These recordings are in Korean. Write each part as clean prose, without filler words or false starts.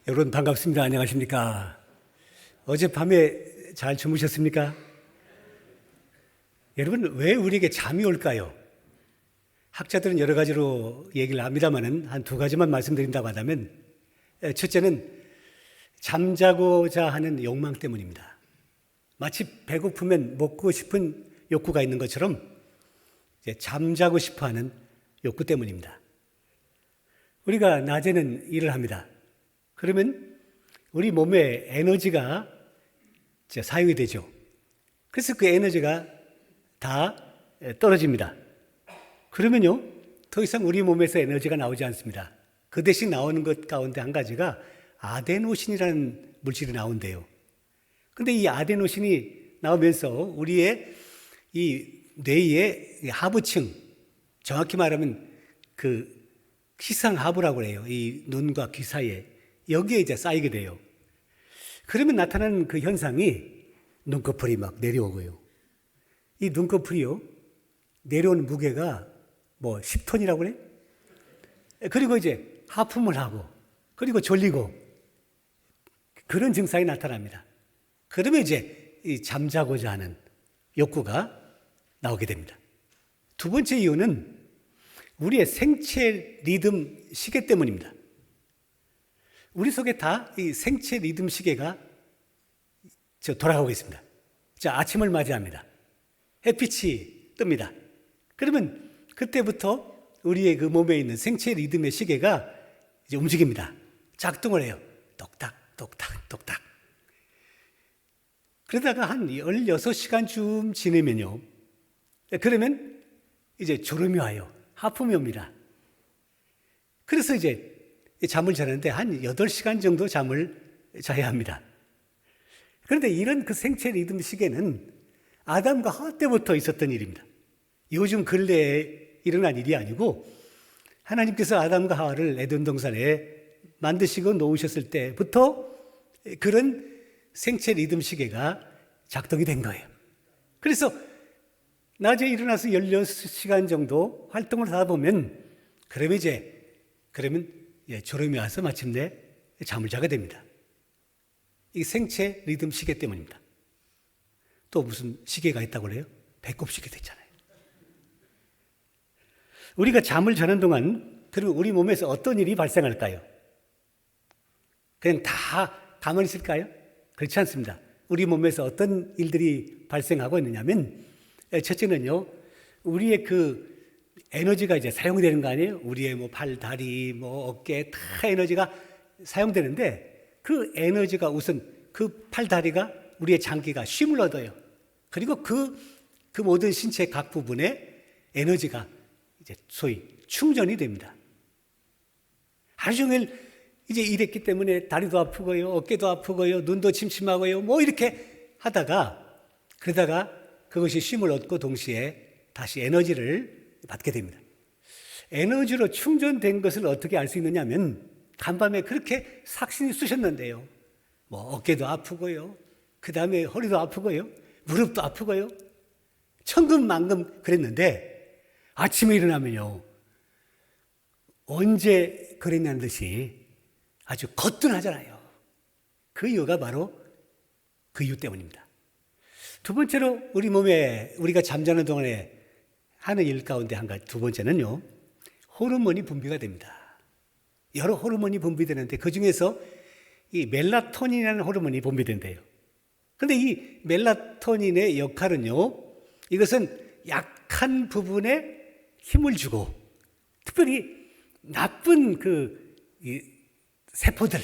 여러분 반갑습니다. 안녕하십니까? 어젯밤에 잘 주무셨습니까? 여러분 왜 우리에게 잠이 올까요? 학자들은 여러 가지로 얘기를 합니다만은 한 두 가지만 말씀드린다고 하다면 첫째는 잠자고자 하는 욕망 때문입니다. 마치 배고프면 먹고 싶은 욕구가 있는 것처럼 이제 잠자고 싶어 하는 욕구 때문입니다. 우리가 낮에는 일을 합니다. 그러면 우리 몸에 에너지가 사용이 되죠. 그래서 그 에너지가 다 떨어집니다. 그러면요, 더 이상 우리 몸에서 에너지가 나오지 않습니다. 그 대신 나오는 것 가운데 한 가지가 아데노신이라는 물질이 나온대요. 근데 이 아데노신이 나오면서 우리의 이 뇌의 하부층, 정확히 말하면 그 시상하부라고 해요. 이 눈과 귀 사이에. 여기에 이제 쌓이게 돼요. 그러면 나타나는 그 현상이 눈꺼풀이 막 내려오고요. 이 눈꺼풀이요, 내려오는 무게가 뭐 10톤이라고 그래? 그리고 이제 하품을 하고, 그리고 졸리고, 그런 증상이 나타납니다. 그러면 이제 이 잠자고자 하는 욕구가 나오게 됩니다. 두 번째 이유는 우리의 생체 리듬 시계 때문입니다. 우리 속에 다 이 생체 리듬 시계가 돌아가고 있습니다. 자, 아침을 맞이합니다. 햇빛이 뜹니다. 그러면 그때부터 우리의 그 몸에 있는 생체 리듬의 시계가 이제 움직입니다. 작동을 해요. 똑딱, 똑딱, 똑딱. 그러다가 한 16시간쯤 지내면요. 그러면 이제 졸음이 와요. 하품이 옵니다. 그래서 이제 잠을 자는데 한 8시간 정도 잠을 자야 합니다. 그런데 이런 그 생체 리듬 시계는 아담과 하와 때부터 있었던 일입니다. 요즘 근래에 일어난 일이 아니고 하나님께서 아담과 하와를 에덴 동산에 만드시고 놓으셨을 때부터 그런 생체 리듬 시계가 작동이 된 거예요. 그래서 낮에 일어나서 16시간 정도 활동을 하다 보면 그러면 졸음이 와서 마침내 잠을 자게 됩니다. 이 생체 리듬 시계 때문입니다. 또 무슨 시계가 있다고 그래요? 배꼽 시계도 있잖아요. 우리가 잠을 자는 동안 그럼 우리 몸에서 어떤 일이 발생할까요? 그냥 다 가만히 있을까요? 그렇지 않습니다. 우리 몸에서 어떤 일들이 발생하고 있느냐면 첫째는요, 우리의 그 에너지가 이제 사용이 되는 거 아니에요? 우리의 뭐 팔, 다리, 뭐 어깨 다 에너지가 사용되는데 그 에너지가 우선 그 팔, 다리가 우리의 장기가 쉼을 얻어요. 그리고 그 모든 신체 각 부분에 에너지가 이제 소위 충전이 됩니다. 하루 종일 이제 일했기 때문에 다리도 아프고요, 어깨도 아프고요, 눈도 침침하고요, 뭐 이렇게 그러다가 그것이 쉼을 얻고 동시에 다시 에너지를 받게 됩니다. 에너지로 충전된 것을 어떻게 알 수 있느냐 하면 간밤에 그렇게 삭신이 쑤셨는데요. 뭐 어깨도 아프고요. 그 다음에 허리도 아프고요. 무릎도 아프고요. 천근만근 그랬는데 아침에 일어나면요. 언제 그랬냐는 듯이 아주 거뜬하잖아요. 그 이유가 바로 그 이유 때문입니다. 두 번째로 우리 몸에 우리가 잠자는 동안에 하는 일 가운데 한 가지, 두 번째는요, 호르몬이 분비가 됩니다. 여러 호르몬이 분비되는데 그 중에서 이 멜라토닌이라는 호르몬이 분비된대요. 그런데 이 멜라토닌의 역할은요, 이것은 약한 부분에 힘을 주고 특별히 나쁜 이 세포들,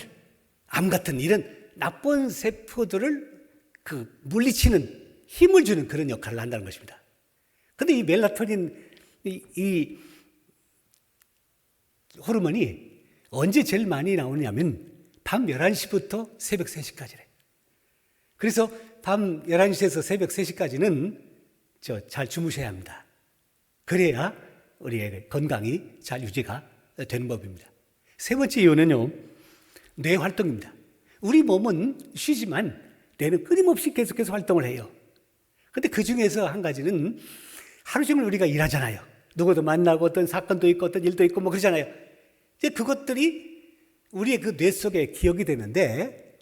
암 같은 이런 나쁜 세포들을 물리치는 힘을 주는 그런 역할을 한다는 것입니다. 그런데 이 멜라토닌 이 호르몬이 언제 제일 많이 나오냐면 밤 11시부터 새벽 3시까지래. 그래서 밤 11시에서 새벽 3시까지는 잘 주무셔야 합니다. 그래야 우리의 건강이 잘 유지가 되는 법입니다. 세 번째 이유는요, 뇌 활동입니다. 우리 몸은 쉬지만 뇌는 끊임없이 계속해서 활동을 해요. 그런데 그 중에서 한 가지는 하루 종일 우리가 일하잖아요. 누구도 만나고 어떤 사건도 있고 어떤 일도 있고 뭐 그러잖아요. 이제 그것들이 우리의 그 뇌 속에 기억이 되는데,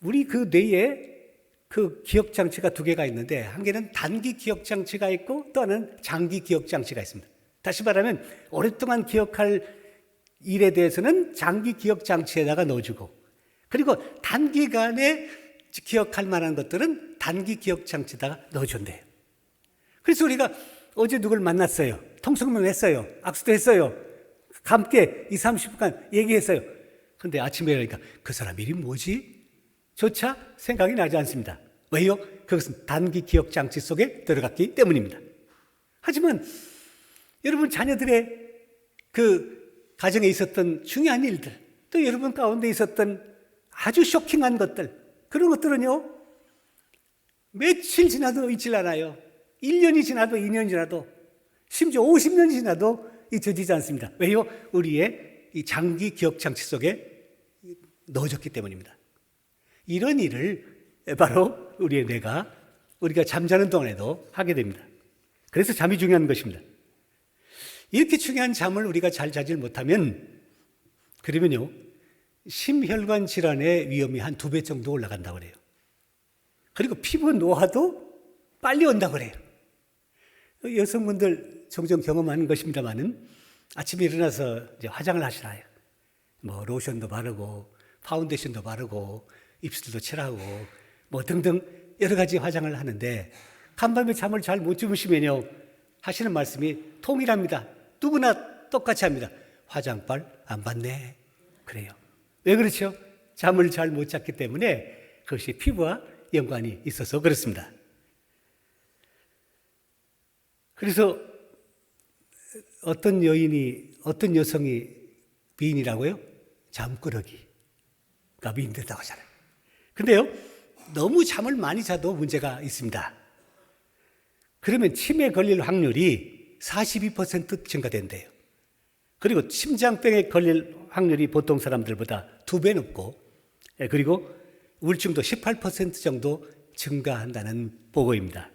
우리 그 뇌에 그 기억 장치가 두 개가 있는데, 한 개는 단기 기억 장치가 있고 또 하나는 장기 기억 장치가 있습니다. 다시 말하면 오랫동안 기억할 일에 대해서는 장기 기억 장치에다가 넣어주고, 그리고 단기간에 기억할 만한 것들은 단기 기억 장치에다가 넣어준대요. 그래서 우리가 어제 누굴 만났어요. 통성명 했어요. 악수도 했어요. 함께 20, 30분간 얘기했어요. 그런데 아침에 일어나니까 그 사람 이름이 뭐지? 조차 생각이 나지 않습니다. 왜요? 그것은 단기 기억 장치 속에 들어갔기 때문입니다. 하지만 여러분 자녀들의 그 가정에 있었던 중요한 일들, 또 여러분 가운데 있었던 아주 쇼킹한 것들, 그런 것들은요, 며칠 지나도 잊질 않아요. 1년이 지나도 2년이 지나도 심지어 50년이 지나도 잊혀지지 않습니다. 왜요? 우리의 이 장기 기억 장치 속에 넣어졌기 때문입니다. 이런 일을 바로 우리의 뇌가 우리가 잠자는 동안에도 하게 됩니다. 그래서 잠이 중요한 것입니다. 이렇게 중요한 잠을 우리가 잘 자질 못하면, 그러면요, 심혈관 질환의 위험이 한 2배 정도 올라간다고 그래요. 그리고 피부 노화도 빨리 온다고 그래요. 여성분들 종종 경험하는 것입니다만은 아침에 일어나서 이제 화장을 하시나요? 뭐 로션도 바르고 파운데이션도 바르고 입술도 칠하고 뭐 등등 여러 가지 화장을 하는데, 간밤에 잠을 잘 못 주무시면요, 하시는 말씀이 통일합니다. 누구나 똑같이 합니다. 화장빨 안 받네. 그래요. 왜 그렇죠? 잠을 잘 못 잤기 때문에 그것이 피부와 연관이 있어서 그렇습니다. 그래서 어떤 여성이 미인이라고요? 잠꾸러기가 미인된다고 하잖아요. 근데요, 너무 잠을 많이 자도 문제가 있습니다. 그러면 치매에 걸릴 확률이 42% 증가된대요. 그리고 심장병에 걸릴 확률이 보통 사람들보다 2배 높고, 그리고 우울증도 18% 정도 증가한다는 보고입니다.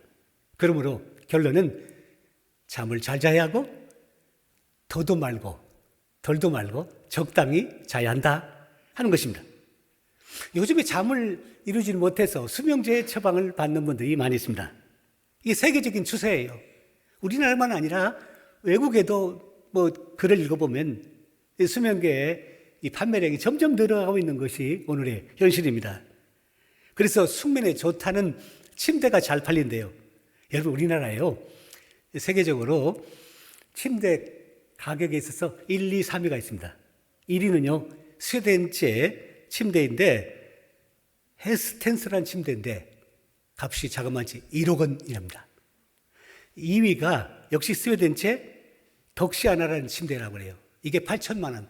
그러므로 결론은 잠을 잘 자야 하고, 더도 말고 덜도 말고 적당히 자야 한다 하는 것입니다. 요즘에 잠을 이루지 못해서 수면제 처방을 받는 분들이 많이 있습니다. 이게 세계적인 추세예요. 우리나라만 아니라 외국에도 뭐 글을 읽어보면 수면계의 이 판매량이 점점 늘어가고 있는 것이 오늘의 현실입니다. 그래서 숙면에 좋다는 침대가 잘 팔린대요. 여러분, 우리나라에요, 세계적으로 침대 가격에 있어서 1, 2, 3위가 있습니다. 1위는요, 스웨덴제 침대인데, 헤스텐스라는 침대인데 값이 자그마치 1억 원이랍니다. 2위가 역시 스웨덴제 덕시아나라는 침대라고 해요. 이게 8천만 원.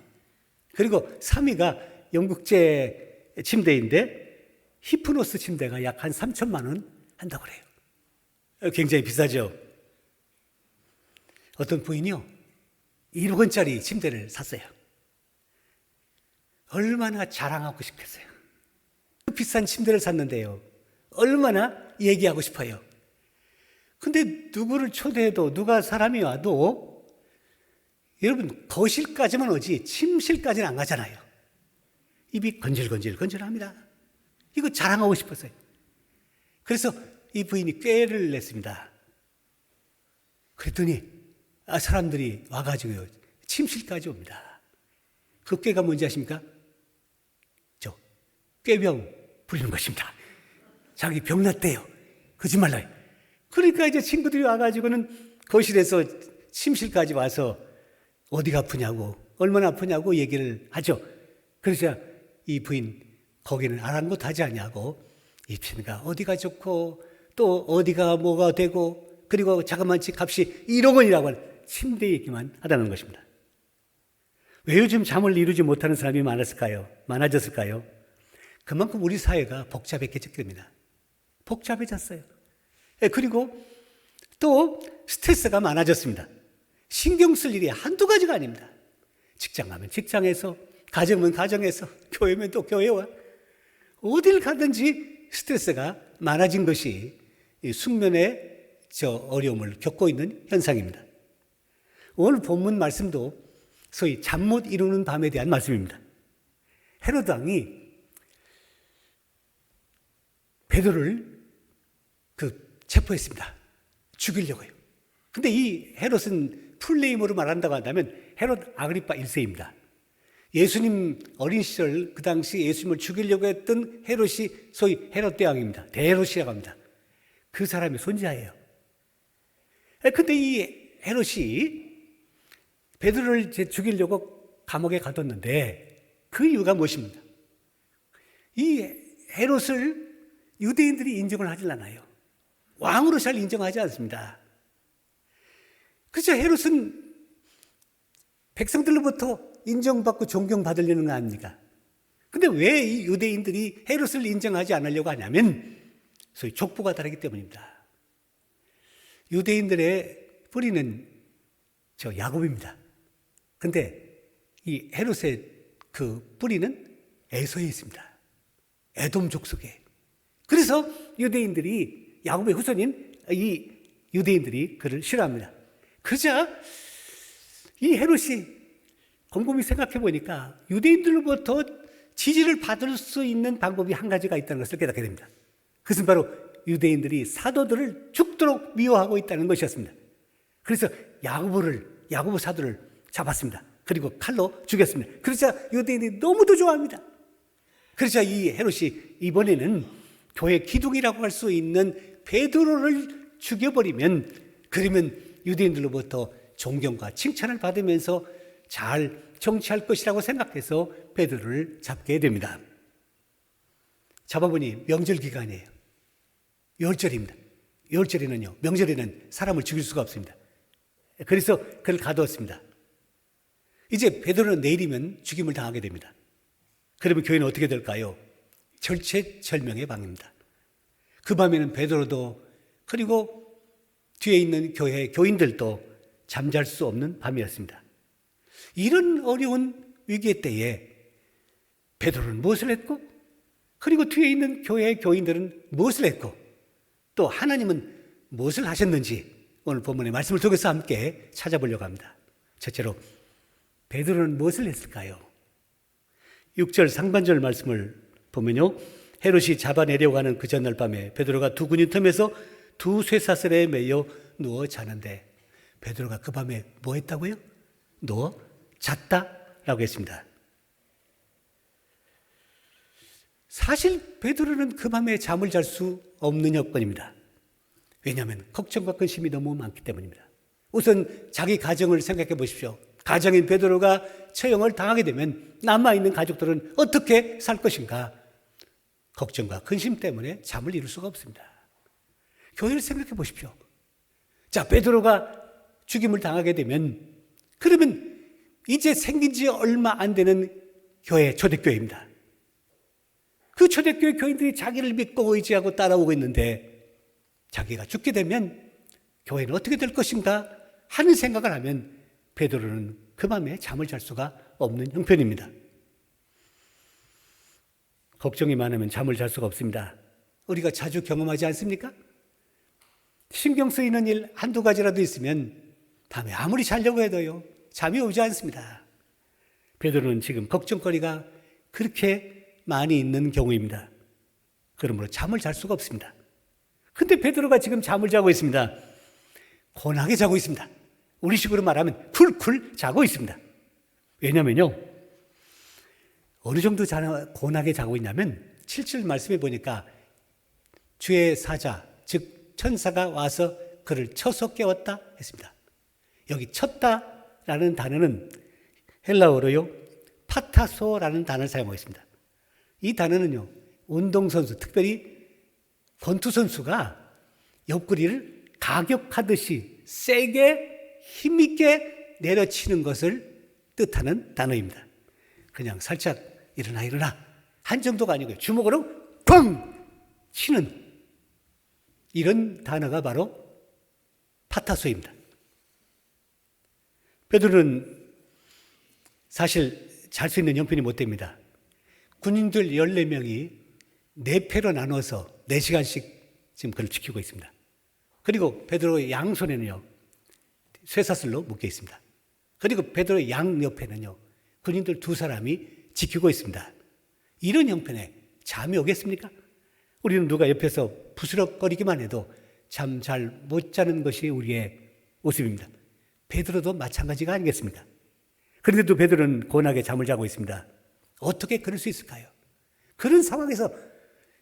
그리고 3위가 영국제 침대인데 히프노스 침대가 약 한 3천만 원 한다고 그래요. 굉장히 비싸죠. 어떤 부인이요, 1억 원짜리 침대를 샀어요. 얼마나 자랑하고 싶겠어요. 그 비싼 침대를 샀는데요, 얼마나 얘기하고 싶어요. 근데 누구를 초대해도, 누가 사람이 와도 여러분 거실까지만 오지 침실까지는 안 가잖아요. 입이 건질건질합니다. 이거 자랑하고 싶었어요. 그래서 이 부인이 꾀를 냈습니다. 그랬더니 사람들이 와가지고요, 침실까지 옵니다. 그 꾀가 뭔지 아십니까? 저 꾀병 부리는 것입니다. 자기 병 났대요. 거짓말라요. 그러니까 이제 친구들이 와가지고는 거실에서 침실까지 와서 어디가 아프냐고, 얼마나 아프냐고 얘기를 하죠. 그러자 이 부인, 거기는 아랑곳하지 않냐고, 이 침대가 어디가 좋고 또 어디가 뭐가 되고, 그리고 자그마치 값이 1억 원이라고 하는 침대 얘기만 하다는 것입니다. 왜 요즘 잠을 이루지 못하는 사람이 많아졌을까요? 그만큼 우리 사회가 복잡해졌기 때문입니다. 복잡해졌어요. 그리고 또 스트레스가 많아졌습니다. 신경 쓸 일이 한두 가지가 아닙니다. 직장 가면 직장에서, 가정은 가정에서, 교회면 또 교회와, 어딜 가든지 스트레스가 많아진 것이 숙면의 어려움을 겪고 있는 현상입니다. 오늘 본문 말씀도 소위 잠 못 이루는 밤에 대한 말씀입니다. 헤로드 왕이 베드로를 체포했습니다. 죽이려고요. 근데 이 헤롯은 풀네임으로 말한다고 한다면 헤롯 아그리파 1세입니다. 예수님 어린 시절 그 당시 예수님을 죽이려고 했던 헤롯이 소위 헤롯 대왕입니다. 대헤롯이라고 합니다. 그 사람의 손자예요. 근데 이 헤롯이 베드로를 죽이려고 감옥에 가뒀는데 그 이유가 무엇입니까? 이 헤롯을 유대인들이 인정을 하질 않아요. 왕으로 잘 인정하지 않습니다. 그래서 헤롯은 백성들로부터 인정받고 존경받으려는 거 아닙니까? 근데 왜 이 유대인들이 헤롯을 인정하지 않으려고 하냐면 소위 족보가 다르기 때문입니다. 유대인들의 뿌리는 야곱입니다. 근데 이 헤롯의 그 뿌리는 에서에 있습니다. 에돔 족속에. 그래서 유대인들이 야곱의 후손인 이 유대인들이 그를 싫어합니다. 그러자 이 헤롯이 곰곰이 생각해 보니까 유대인들로부터 지지를 받을 수 있는 방법이 한 가지가 있다는 것을 깨닫게 됩니다. 그것은 바로 유대인들이 사도들을 죽도록 미워하고 있다는 것이었습니다. 그래서 야고보 사도를 잡았습니다. 그리고 칼로 죽였습니다. 그러자 유대인들이 너무도 좋아합니다. 그러자 이 헤롯이 이번에는 교회 기둥이라고 할 수 있는 베드로를 죽여버리면 그러면 유대인들로부터 존경과 칭찬을 받으면서 잘 정치할 것이라고 생각해서 베드로를 잡게 됩니다. 잡아보니 명절 기간이에요. 유월절입니다. 유월절에는요, 명절에는 사람을 죽일 수가 없습니다. 그래서 그를 가두었습니다. 이제 베드로는 내일이면 죽임을 당하게 됩니다. 그러면 교회는 어떻게 될까요? 절체절명의 방입니다. 그 밤에는 베드로도 그리고 뒤에 있는 교회 교인들도 잠잘 수 없는 밤이었습니다. 이런 어려운 위기의 때에 베드로는 무엇을 했고 그리고 뒤에 있는 교회 교인들은 무엇을 했고 또 하나님은 무엇을 하셨는지 오늘 본문의 말씀을 통해서 함께 찾아보려고 합니다. 첫째로 베드로는 무엇을 했을까요? 6절 상반절 말씀을 보면요, 헤롯이 잡아내려고 하는 그 전날 밤에 베드로가 두 군인 틈에서 두 쇠사슬에 매여 누워 자는데 베드로가 그 밤에 뭐 했다고요? 누워 잤다라고 했습니다. 사실 베드로는 그 밤에 잠을 잘 수 없는 여건입니다. 왜냐하면 걱정과 근심이 너무 많기 때문입니다. 우선 자기 가정을 생각해 보십시오. 가정인 베드로가 처형을 당하게 되면 남아있는 가족들은 어떻게 살 것인가? 걱정과 근심 때문에 잠을 이룰 수가 없습니다. 교회를 생각해 보십시오. 자, 베드로가 죽임을 당하게 되면 그러면 이제 생긴 지 얼마 안 되는 교회, 초대교회입니다. 그 초대교회 교인들이 자기를 믿고 의지하고 따라오고 있는데 자기가 죽게 되면 교회는 어떻게 될 것인가 하는 생각을 하면 베드로는 그 밤에 잠을 잘 수가 없는 형편입니다. 걱정이 많으면 잠을 잘 수가 없습니다. 우리가 자주 경험하지 않습니까? 신경 쓰이는 일 한두 가지라도 있으면 밤에 아무리 자려고 해도요, 잠이 오지 않습니다. 베드로는 지금 걱정거리가 그렇게 많이 있는 경우입니다. 그러므로 잠을 잘 수가 없습니다. 근데 베드로가 지금 잠을 자고 있습니다. 고나게 자고 있습니다. 우리식으로 말하면 쿨쿨 자고 있습니다. 왜냐면요, 어느 정도 고나게 자고 있냐면 7절 말씀해 보니까 주의 사자, 즉 천사가 와서 그를 쳐서 깨웠다 했습니다. 여기 쳤다라는 단어는 헬라어로요, 파타소라는 단어를 사용하고 있습니다. 이 단어는요, 운동선수, 특별히 권투선수가 옆구리를 가격하듯이 세게 힘있게 내려치는 것을 뜻하는 단어입니다. 그냥 살짝 일어나 한 정도가 아니고요, 주먹으로 뻥 치는 이런 단어가 바로 파타소입니다. 베드로는 사실 잘 수 있는 형편이 못 됩니다. 군인들 14명이 4패로 나눠서 4시간씩 지금 그를 지키고 있습니다. 그리고 베드로의 양손에는요, 쇠사슬로 묶여 있습니다. 그리고 베드로의 양 옆에는요, 군인들 2사람이 지키고 있습니다. 이런 형편에 잠이 오겠습니까? 우리는 누가 옆에서 부스럭거리기만 해도 잠 잘 못 자는 것이 우리의 모습입니다. 베드로도 마찬가지가 아니겠습니까? 그런데도 베드로는 고나게 잠을 자고 있습니다. 어떻게 그럴 수 있을까요? 그런 상황에서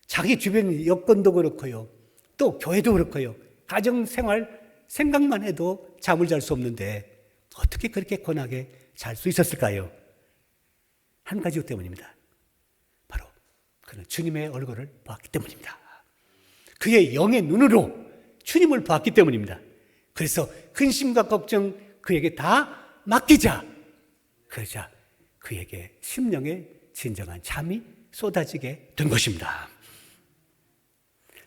자기 주변 여건도 그렇고요, 또 교회도 그렇고요, 가정생활 생각만 해도 잠을 잘 수 없는데 어떻게 그렇게 고나게 잘 수 있었을까요? 한 가지 때문입니다. 바로 그는 주님의 얼굴을 보았기 때문입니다. 그의 영의 눈으로 주님을 보았기 때문입니다. 그래서 근심과 걱정 그에게 다 맡기자, 그러자 그에게 심령의 진정한 잠이 쏟아지게 된 것입니다.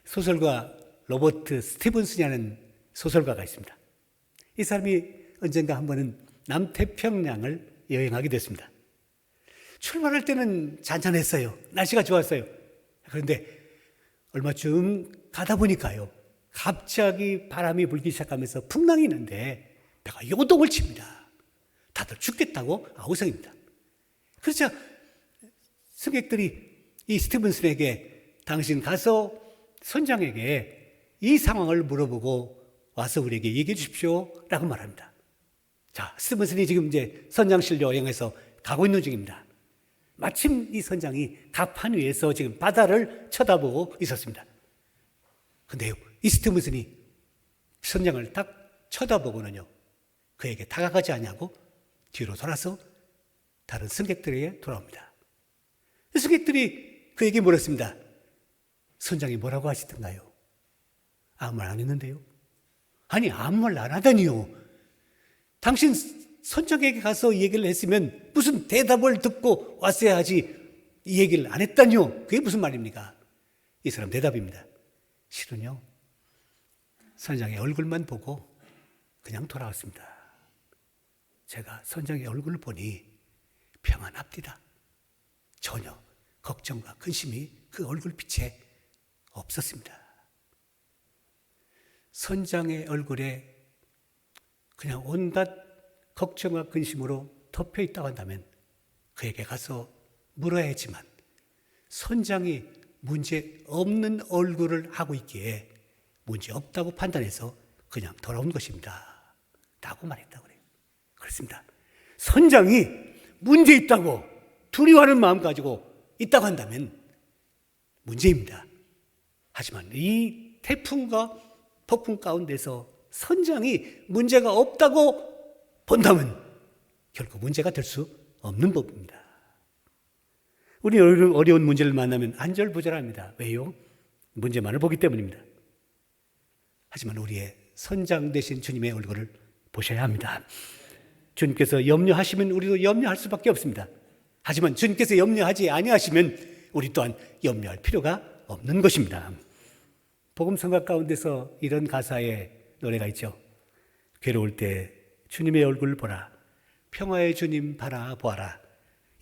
소설가 로버트 스티븐슨이라는 소설가가 있습니다. 이 사람이 언젠가 한 번은 남태평양을 여행하게 됐습니다. 출발할 때는 잔잔했어요. 날씨가 좋았어요. 그런데 얼마쯤 가다 보니까요, 갑자기 바람이 불기 시작하면서 풍랑이 있는데 배가 요동을 칩니다. 다들 죽겠다고 아우성입니다. 그래서 승객들이 이 스티븐슨에게 당신 가서 선장에게 이 상황을 물어보고 와서 우리에게 얘기해 주십시오 라고 말합니다. 자, 스티븐슨이 지금 이제 선장실 여행에서 가고 있는 중입니다. 마침 이 선장이 갑판 위에서 지금 바다를 쳐다보고 있었습니다. 근데요, 이 스티븐슨이 선장을 딱 쳐다보고는요, 그에게 다가가지 않냐고 뒤로 돌아서 다른 승객들에게 돌아옵니다. 승객들이 그에게 물었습니다. 선장이 뭐라고 하시던가요? 아무 말 안 했는데요. 아니, 아무 말 안 하다니요. 당신 선장에게 가서 이 얘기를 했으면 무슨 대답을 듣고 왔어야 하지, 이 얘기를 안 했다니요. 그게 무슨 말입니까? 이 사람 대답입니다. 실은요, 선장의 얼굴만 보고 그냥 돌아왔습니다. 제가 선장의 얼굴을 보니 평안합니다. 전혀 걱정과 근심이 그 얼굴빛에 없었습니다. 선장의 얼굴에 그냥 온갖 걱정과 근심으로 덮여 있다고 한다면 그에게 가서 물어야 했지만, 선장이 문제 없는 얼굴을 하고 있기에 문제 없다고 판단해서 그냥 돌아온 것입니다 라고 말했다고 그래요. 그렇습니다. 선장이 문제 있다고 두려워하는 마음 가지고 있다고 한다면 문제입니다. 하지만 이 태풍과 폭풍 가운데서 선장이 문제가 없다고 본다면 결코 문제가 될 수 없는 법입니다. 우리 어려운 문제를 만나면 안절부절합니다. 왜요? 문제만을 보기 때문입니다. 하지만 우리의 선장 되신 주님의 얼굴을 보셔야 합니다. 주님께서 염려하시면 우리도 염려할 수밖에 없습니다. 하지만 주님께서 염려하지 아니하시면 우리 또한 염려할 필요가 없는 것입니다. 복음성가 가운데서 이런 가사의 노래가 있죠. 괴로울 때 주님의 얼굴 보라, 평화의 주님 바라보아라.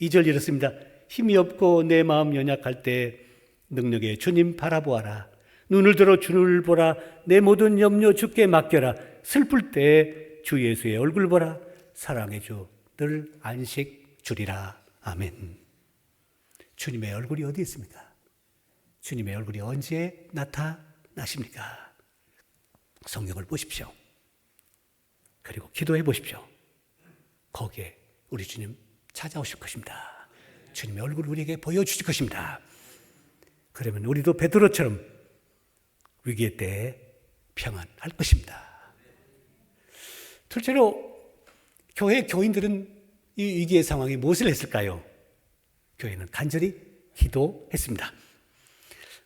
2절 이렇습니다. 힘이 없고 내 마음 연약할 때 능력의 주님 바라보아라. 눈을 들어 주를 보라. 내 모든 염려 주께 맡겨라. 슬플 때 주 예수의 얼굴 보라. 사랑의 주 늘 안식 주리라. 아멘. 주님의 얼굴이 어디 있습니까? 주님의 얼굴이 언제 나타나십니까? 성경을 보십시오. 그리고 기도해 보십시오. 거기에 우리 주님 찾아오실 것입니다. 주님의 얼굴을 우리에게 보여주실 것입니다. 그러면 우리도 베드로처럼 위기의 때에 평안할 것입니다. 둘째로 교회 교인들은 이 위기의 상황에 무엇을 했을까요? 교회는 간절히 기도했습니다.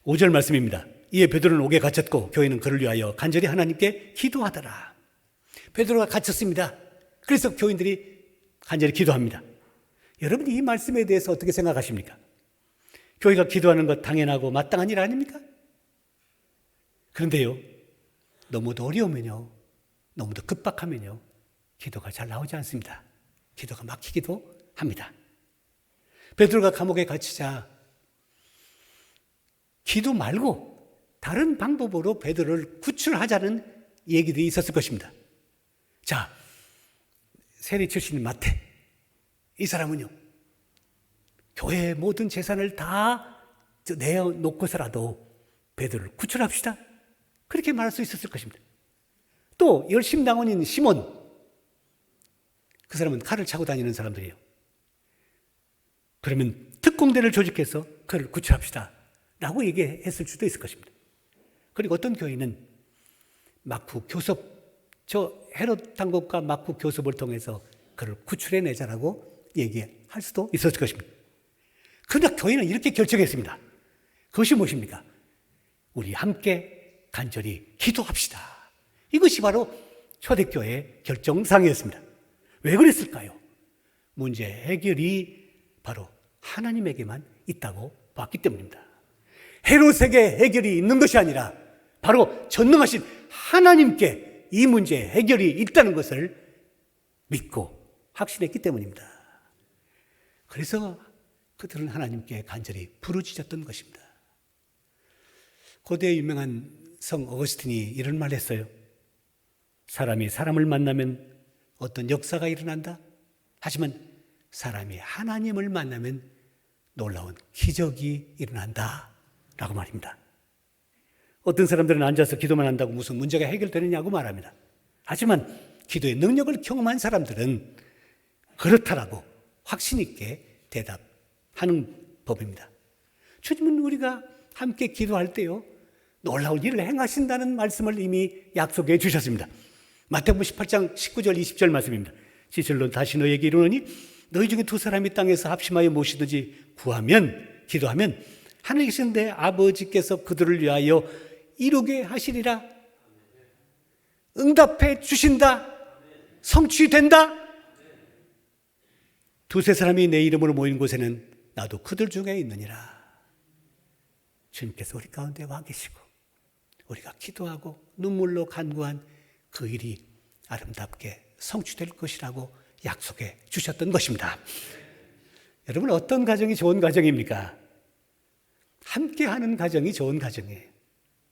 5절 말씀입니다. 이에 베드로는 옥에 갇혔고 교회는 그를 위하여 간절히 하나님께 기도하더라. 베드로가 갇혔습니다. 그래서 교인들이 간절히 기도합니다. 여러분이 이 말씀에 대해서 어떻게 생각하십니까? 교회가 기도하는 것 당연하고 마땅한 일 아닙니까? 그런데요, 너무도 어려우면요, 너무도 급박하면요, 기도가 잘 나오지 않습니다. 기도가 막히기도 합니다. 베드로가 감옥에 갇히자 기도 말고 다른 방법으로 베드로를 구출하자는 얘기들이 있었을 것입니다. 자, 세리 출신인 마태, 이 사람은요, 교회의 모든 재산을 다 내어놓고서라도 베드로를 구출합시다. 그렇게 말할 수 있었을 것입니다. 또 열심당원인 시몬, 그 사람은 칼을 차고 다니는 사람들이에요. 그러면 특공대를 조직해서 그를 구출합시다 라고 얘기했을 수도 있을 것입니다. 그리고 어떤 교회는 마쿠 교섭, 저 헤롯 당국과 마쿠 교섭을 통해서 그를 구출해내자라고 얘기할 수도 있었을 것입니다. 그러나 교회는 이렇게 결정했습니다. 그것이 무엇입니까? 우리 함께 간절히 기도합시다. 이것이 바로 초대교회의 결정사항이었습니다. 왜 그랬을까요? 문제 해결이 바로 하나님에게만 있다고 봤기 때문입니다. 헤롯에게 해결이 있는 것이 아니라 바로 전능하신 하나님께 이 문제의 해결이 있다는 것을 믿고 확신했기 때문입니다. 그래서 그들은 하나님께 간절히 부르짖었던 것입니다. 고대의 유명한 성 어거스틴이 이런 말을 했어요. 사람이 사람을 만나면 어떤 역사가 일어난다. 하지만 사람이 하나님을 만나면 놀라운 기적이 일어난다 라고 말입니다. 어떤 사람들은 앉아서 기도만 한다고 무슨 문제가 해결되느냐고 말합니다. 하지만 기도의 능력을 경험한 사람들은 그렇다라고 확신 있게 대답하는 법입니다. 주님은 우리가 함께 기도할 때요, 놀라운 일을 행하신다는 말씀을 이미 약속해 주셨습니다. 마태복음 18장 19절 20절 말씀입니다. 진실로 다시 너에게 이르노니 너희 중에 두 사람이 땅에서 합심하여 무엇이든지 구하면, 기도하면 하늘에 계신 내 아버지께서 그들을 위하여 이루게 하시리라. 응답해 주신다. 성취된다. 두세 사람이 내 이름으로 모인 곳에는 나도 그들 중에 있느니라. 주님께서 우리 가운데 와 계시고 우리가 기도하고 눈물로 간구한 그 일이 아름답게 성취될 것이라고 약속해 주셨던 것입니다. 여러분, 어떤 가정이 좋은 가정입니까? 함께하는 가정이 좋은 가정이에요.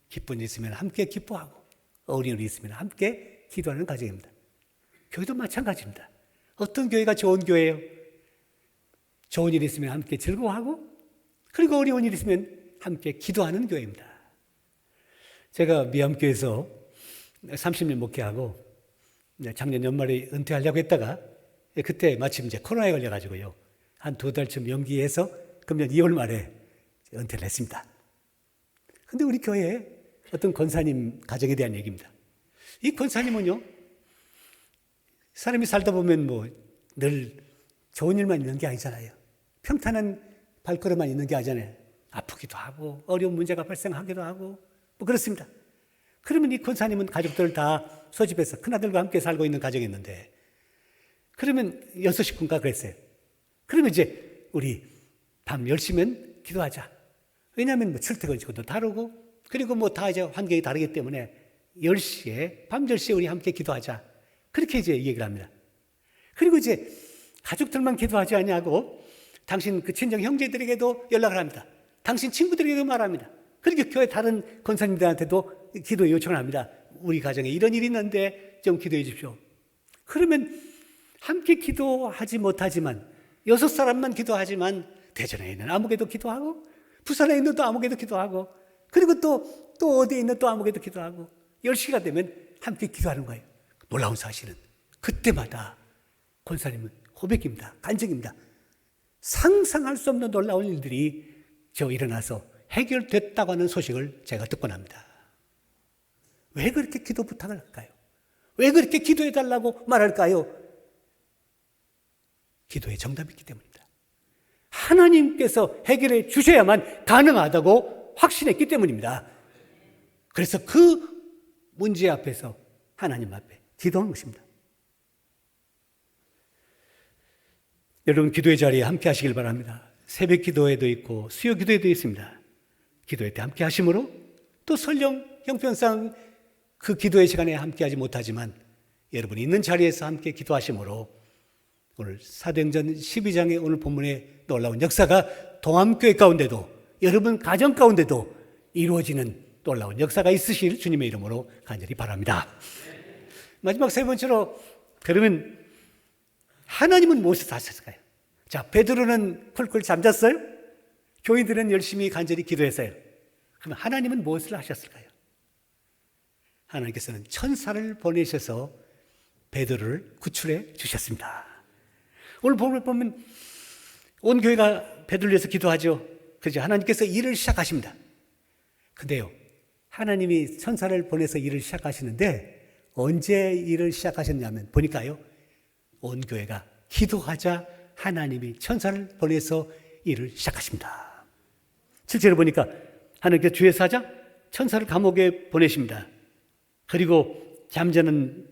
기쁜 일 있으면 함께 기뻐하고 어려운 일이 있으면 함께 기도하는 가정입니다. 교회도 마찬가지입니다. 어떤 교회가 좋은 교회예요? 좋은 일이 있으면 함께 즐거워하고 그리고 어려운 일이 있으면 함께 기도하는 교회입니다. 제가 미암교회에서 30년 목회하고 작년 연말에 은퇴하려고 했다가 그때 마침 이제 코로나에 걸려가지고요. 한 2달쯤 연기해서 금년 2월 말에 은퇴를 했습니다. 근데 우리 교회에 어떤 권사님 가정에 대한 얘기입니다. 이 권사님은요, 사람이 살다 보면 뭐 늘 좋은 일만 있는 게 아니잖아요. 평탄한 발걸음만 있는 게 아니잖아요. 아프기도 하고 어려운 문제가 발생하기도 하고 뭐 그렇습니다. 그러면 이 권사님은 가족들을 다 소집해서 큰아들과 함께 살고 있는 가정이었는데, 그러면 6식구인가 그랬어요. 그러면 이제 우리 밤 10시면 기도하자. 왜냐하면 뭐 출퇴근 시간도 다르고 그리고 뭐 다 이제 환경이 다르기 때문에 10시에 밤 10시에 우리 함께 기도하자. 그렇게 이제 얘기를 합니다. 그리고 이제 가족들만 기도하지 아니하고 당신 그 친정 형제들에게도 연락을 합니다. 당신 친구들에게도 말합니다. 그리고 교회 다른 권사님들한테도 기도 요청을 합니다. 우리 가정에 이런 일이 있는데 좀 기도해 주십시오. 그러면 함께 기도하지 못하지만 6사람만 기도하지만 대전에 있는 아무개도 기도하고 부산에 있는 또 아무개도 기도하고 그리고 또 어디에 있는 또 아무개도 기도하고 10시가 되면 함께 기도하는 거예요. 놀라운 사실은 그때마다 권사님은 고백입니다. 간증입니다. 상상할 수 없는 놀라운 일들이 일어나서 해결됐다고 하는 소식을 제가 듣곤 합니다. 왜 그렇게 기도 부탁을 할까요? 왜 그렇게 기도해달라고 말할까요? 기도의 정답이 있기 때문입니다. 하나님께서 해결해 주셔야만 가능하다고 확신했기 때문입니다. 그래서 그 문제 앞에서 하나님 앞에 기도한 것입니다. 여러분, 기도의 자리에 함께 하시길 바랍니다. 새벽 기도회도 있고 수요 기도회도 있습니다. 기도회 때 함께 하심으로 또 설령 형편상 그 기도의 시간에 함께 하지 못하지만 여러분이 있는 자리에서 함께 기도하심으로 오늘 사도행전 12장의 오늘 본문의 놀라운 역사가 동암교회 가운데도 여러분 가정 가운데도 이루어지는 놀라운 역사가 있으실 주님의 이름으로 간절히 바랍니다. 마지막 세 번째로, 그러면 하나님은 무엇을 하셨을까요? 자, 베드로는 쿨쿨 잠잤어요? 교인들은 열심히 간절히 기도했어요. 그럼 하나님은 무엇을 하셨을까요? 하나님께서는 천사를 보내셔서 베드로를 구출해 주셨습니다. 오늘 보면 온 교회가 베드로를 위해서 기도하죠. 그렇죠? 하나님께서 일을 시작하십니다. 근데요, 하나님이 천사를 보내서 일을 시작하시는데 언제 일을 시작하셨냐면 보니까요, 온 교회가 기도하자 하나님이 천사를 보내서 일을 시작하십니다. 실제로 보니까 하나님께서 주의해서 하자 천사를 감옥에 보내십니다. 그리고 잠자는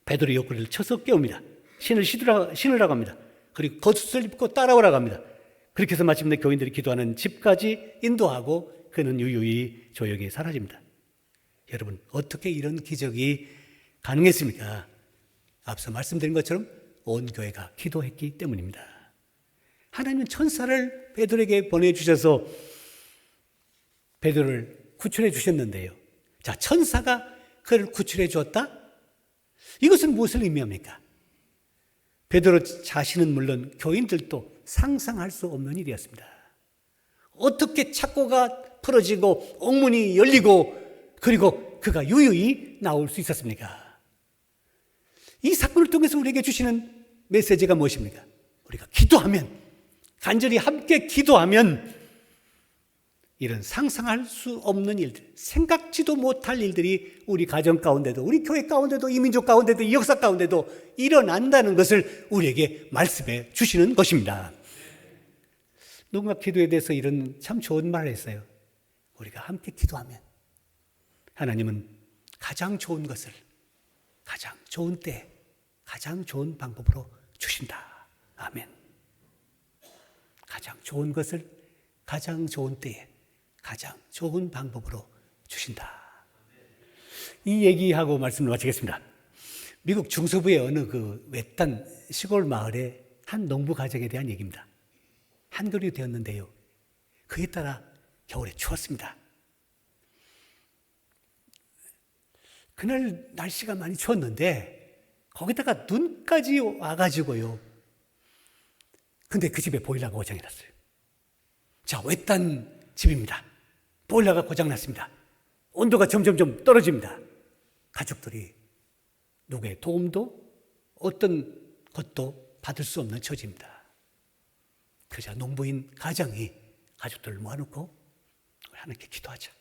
베드로의 옆구리를 쳐서 깨웁니다. 신으라고 합니다. 그리고 겉옷을 입고 따라오라고 합니다. 그렇게 해서 마침내 교인들이 기도하는 집까지 인도하고 그는 유유히 조용히 사라집니다. 여러분, 어떻게 이런 기적이 가능했습니까? 앞서 말씀드린 것처럼 온 교회가 기도했기 때문입니다. 하나님은 천사를 베드로에게 보내주셔서 베드로를 구출해 주셨는데요. 자, 천사가 그를 구출해 주었다? 이것은 무엇을 의미합니까? 베드로 자신은 물론 교인들도 상상할 수 없는 일이었습니다. 어떻게 착고가 풀어지고 옥문이 열리고 그리고 그가 유유히 나올 수 있었습니까? 이 사건을 통해서 우리에게 주시는 메시지가 무엇입니까? 우리가 기도하면, 간절히 함께 기도하면 이런 상상할 수 없는 일들, 생각지도 못할 일들이 우리 가정 가운데도, 우리 교회 가운데도, 이 민족 가운데도, 이 역사 가운데도 일어난다는 것을 우리에게 말씀해 주시는 것입니다. 누군가 기도에 대해서 이런 참 좋은 말을 했어요. 우리가 함께 기도하면 하나님은 가장 좋은 것을 가장 좋은 때, 가장 좋은 방법으로 주신다. 아멘. 가장 좋은 것을 가장 좋은 때에 가장 좋은 방법으로 주신다. 이 얘기하고 말씀을 마치겠습니다. 미국 중서부의 어느 그 외딴 시골 마을의 한 농부 가정에 대한 얘기입니다. 한겨울이 되었는데요, 그에 따라 겨울에 추웠습니다. 그날 날씨가 많이 추웠는데 거기다가 눈까지 와가지고요. 근데 그 집에 보일러가 고장이 났어요. 자, 외딴 집입니다. 보일러가 고장났습니다. 온도가 점점점 떨어집니다. 가족들이 누구의 도움도 어떤 것도 받을 수 없는 처지입니다. 그러자 농부인 가장이 가족들을 모아놓고 하나님께 기도하자.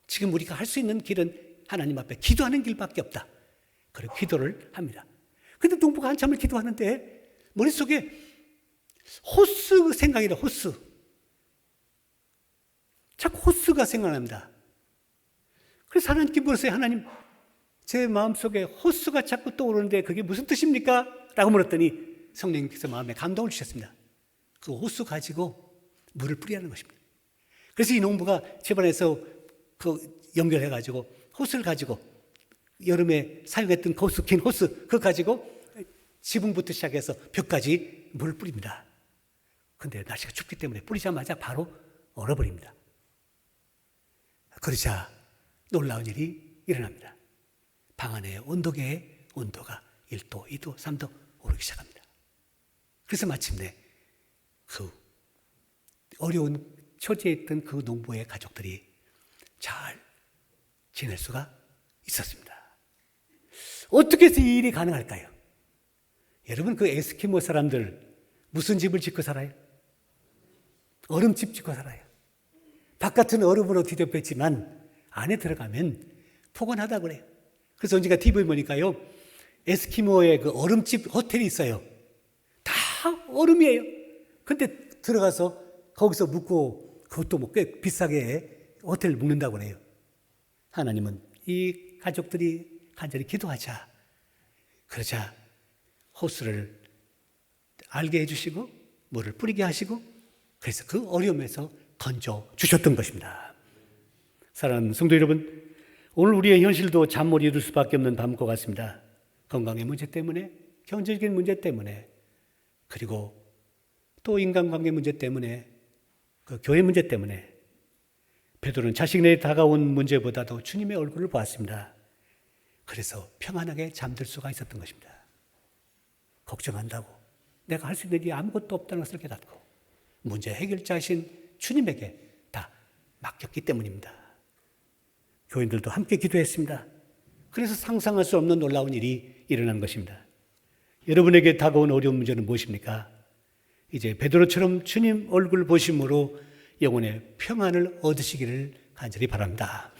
지금 우리가 할 수 있는 길은 하나님 앞에 기도하는 길밖에 없다. 그리고 기도를 합니다. 근데 농부가 한참을 기도하는데 머릿속에 호스 생각이다. 호스. 자꾸 호스가 생각납니다. 그래서 하나님께 물었어요. 하나님, 제 마음속에 호스가 자꾸 떠오르는데 그게 무슨 뜻입니까? 라고 물었더니 성령님께서 마음에 감동을 주셨습니다. 그 호스 가지고 물을 뿌리라는 것입니다. 그래서 이 농부가 집안에서 그 연결해가지고 호스를 가지고 여름에 사용했던 호스, 긴 호스, 그거 가지고 지붕부터 시작해서 벽까지 물을 뿌립니다. 근데 날씨가 춥기 때문에 뿌리자마자 바로 얼어버립니다. 그러자 놀라운 일이 일어납니다. 방 안의 온도계의 온도가 1도, 2도, 3도 오르기 시작합니다. 그래서 마침내 그 어려운 처지에 있던 그 농부의 가족들이 잘 지낼 수가 있었습니다. 어떻게 해서 이 일이 가능할까요? 여러분, 그 에스키모 사람들 무슨 집을 짓고 살아요? 얼음집 짓고 살아요. 바깥은 얼음으로 뒤덮였지만 안에 들어가면 포근하다고 그래요. 그래서 언젠가 TV에 보니까요, 에스키모의 그 얼음집 호텔이 있어요. 다 얼음이에요. 근데 들어가서 거기서 묵고 그것도 뭐 꽤 비싸게 호텔을 묵는다고 그래요. 하나님은 이 가족들이 간절히 기도하자. 그러자 호수를 알게 해주시고 물을 뿌리게 하시고 그래서 그 어려움에서 건져 주셨던 것입니다. 사랑하는 성도 여러분, 오늘 우리의 현실도 잠 못 이룰 수밖에 없는 밤과 같습니다. 건강의 문제 때문에, 경제적인 문제 때문에, 그리고 또 인간관계 문제 때문에, 그 교회 문제 때문에 베드로는 자신에게 다가온 문제보다도 주님의 얼굴을 보았습니다. 그래서 평안하게 잠들 수가 있었던 것입니다. 걱정한다고, 내가 할 수 있는 일이 아무것도 없다는 것을 깨닫고 문제 해결자이신 주님에게 다 맡겼기 때문입니다. 교인들도 함께 기도했습니다. 그래서 상상할 수 없는 놀라운 일이 일어난 것입니다. 여러분에게 다가온 어려운 문제는 무엇입니까? 이제 베드로처럼 주님 얼굴 보심으로 영혼의 평안을 얻으시기를 간절히 바랍니다.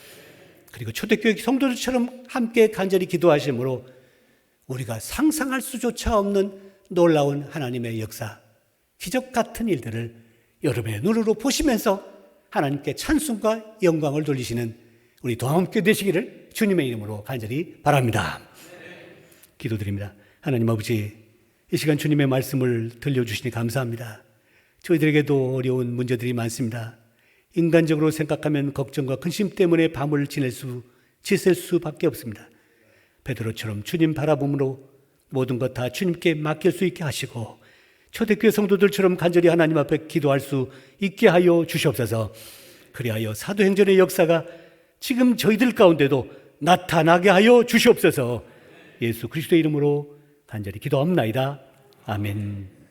그리고 초대교회 성도들처럼 함께 간절히 기도하심으로 우리가 상상할 수조차 없는 놀라운 하나님의 역사, 기적 같은 일들을 여러분의 눈으로 보시면서 하나님께 찬송과 영광을 돌리시는 우리 동함께 되시기를 주님의 이름으로 간절히 바랍니다. 기도드립니다. 하나님 아버지, 이 시간 주님의 말씀을 들려주시니 감사합니다. 저희들에게도 어려운 문제들이 많습니다. 인간적으로 생각하면 걱정과 근심 때문에 밤을 지샐 수밖에 없습니다. 베드로처럼 주님 바라봄으로 모든 것 다 주님께 맡길 수 있게 하시고 초대교회 성도들처럼 간절히 하나님 앞에 기도할 수 있게 하여 주시옵소서. 그리하여 사도행전의 역사가 지금 저희들 가운데도 나타나게 하여 주시옵소서. 예수 그리스도의 이름으로 간절히 기도합나이다. 아멘.